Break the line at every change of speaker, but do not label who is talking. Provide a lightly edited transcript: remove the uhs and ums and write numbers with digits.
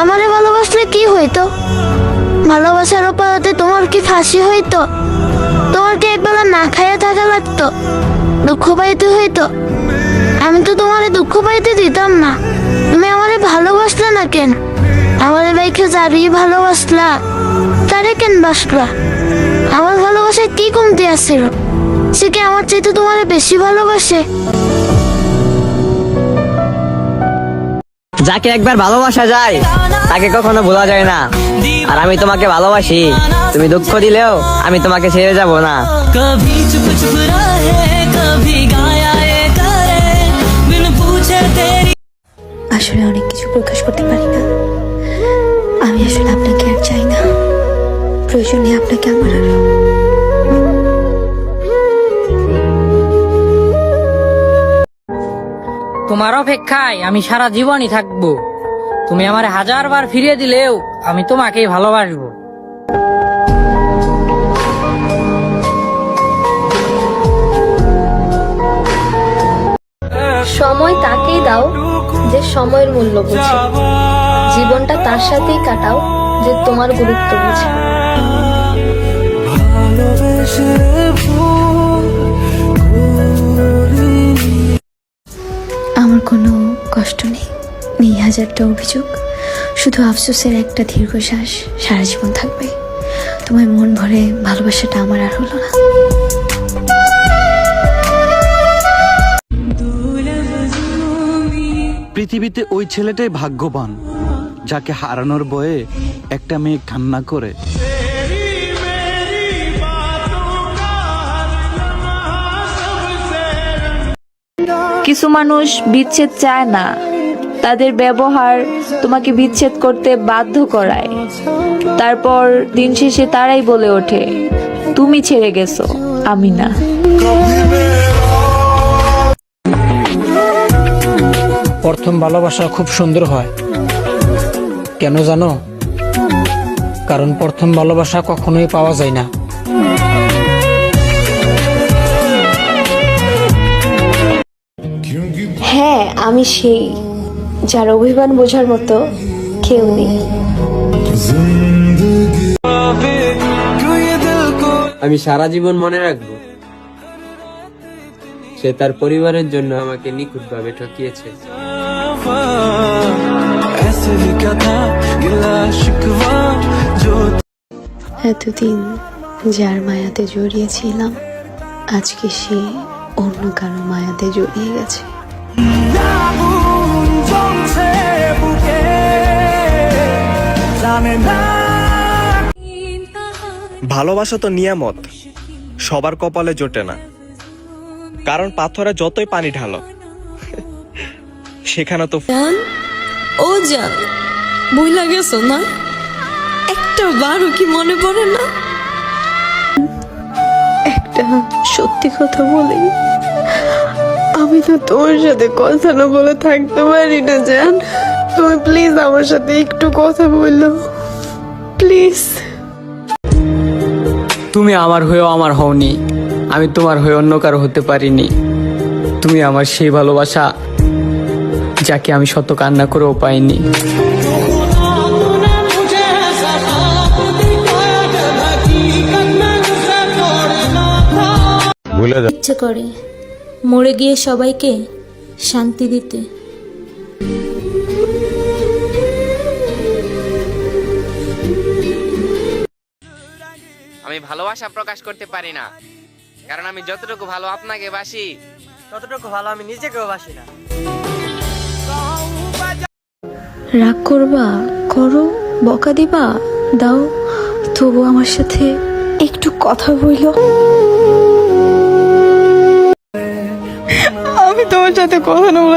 আমারে ভালোবাসলে কি হইতো? ভালোবাসার অপরাধে তোমার কি ফাঁসি হইতো? তোমার কি একবেলা না খাইয়া থাকা লাগতো? দুঃখ পাইতে হইতো? আমি তো তোমারে দুঃখ পাইতে দিতাম না। তুমি আমারে ভালোবাসলে না কেন? আমারে বাইকে যারিয়ে ভালোবাসলা, তারে কেন বাসলা? আমার ভালোবাসায় কি কমতি আছিল? সে কি আমার চাইতে তোমারে বেশি ভালোবাসে?
যাকে একবার ভালোবাসা যায় তাকে কখনো ভোলা যায় না। আর আমি তোমাকে ভালোবাসি, তুমি দুঃখ দিলেও আমি তোমাকে ছেড়ে যাব না।
कभी चुप चुप रहे कभी गाया ये करे बिन पूछे तेरी।
আসলে অনেক কিছু প্রকাশ করতে পারি না। আমি আসলে আপনাকে আর চাই না, প্রয়োজনে আপনাকে আমার আরো।
তোমার অপেক্ষায় আমি সারা জীবনই থাকবো। তুমি আমার 1000 বার ফিরিয়ে দিলেও আমি তোমাকেই ভালোবাসবো।
সময় তাকেই দাও যে সময়ের মূল্য বোঝে। জীবনটা তার সাথেই কাটাও যে তোমার গুরুত্ব বোঝে।
আমার কোনো কষ্ট নেই, নেই হাজারটা অভিযোগ, শুধু আফসোসের একটা দীর্ঘশ্বাস সারা জীবন থাকবে। তোমার মন ভরে ভালোবাসাটা আমার আর হলো না।
পৃথিবীতে ওই ছেলেটাই ভাগ্যবান যাকে হারানোর ভয়ে একটা মেয়ে কান্না করে।
কিছু মানুষ বিচ্ছেদ চায় না, তাদের ব্যবহার তোমাকে বিচ্ছেদ করতে বাধ্য করায়। তারপর দিন শেষে তারাই বলে ওঠে তুমি ছেড়ে গেছো, আমি না।
প্রথম ভালোবাসা খুব সুন্দর হয়, কেন জানো? কারণ প্রথম ভালোবাসা কখনোই পাওয়া যায় না।
হ্যাঁ, আমি সেই যার অভিমান বোঝার মতো কেউ নেই।
আমি সারা জীবন মনে রাখবো সে তার পরিবারের জন্য আমাকে নিখুঁতভাবে ঠকিয়েছে।
এতদিন যার মায়াতে জড়িয়েছিলাম, আজকে সে অন্য কারো মায়াতে জড়িয়ে গেছে।
ভালোবাসা তো নিয়ামত, সবার কপালে জোটে না। কারণ পাথরে যতই পানি ঢালো সেখানে তো
ও জান, বই লাগেছো না? একটা বারও কি মনে পড়ে না?
একটা সত্যি কথা বলি, আমি তো তোমার সাথে কথা না বলে থাকতে পারি না জান। তুমি প্লিজ আমার সাথে একটু কথা বললো, প্লিজ।
তুমি আমার হয়েও আমার হওনি, আমি তোমার হয়ে অন্য কারো হতে পারিনি। তুমি আমার সেই ভালোবাসা যাকে আমি শত কান্না করেও পাইনি।
ইচ্ছে করে মরে গিয়ে সবাইকে শান্তি দিতে।
আমি ভালোবাসা প্রকাশ করতে পারি না, কারণ আমি যতটুকু ভালো আপনাকে বাসি
ততটুকু ভালো আমি নিজেকেও বাসি না।
রাগ করবা করো, বকা দিবা দাও, তবু আমার সাথে একটু কথা বইলো। আমি তোমার সাথে কথা না বলে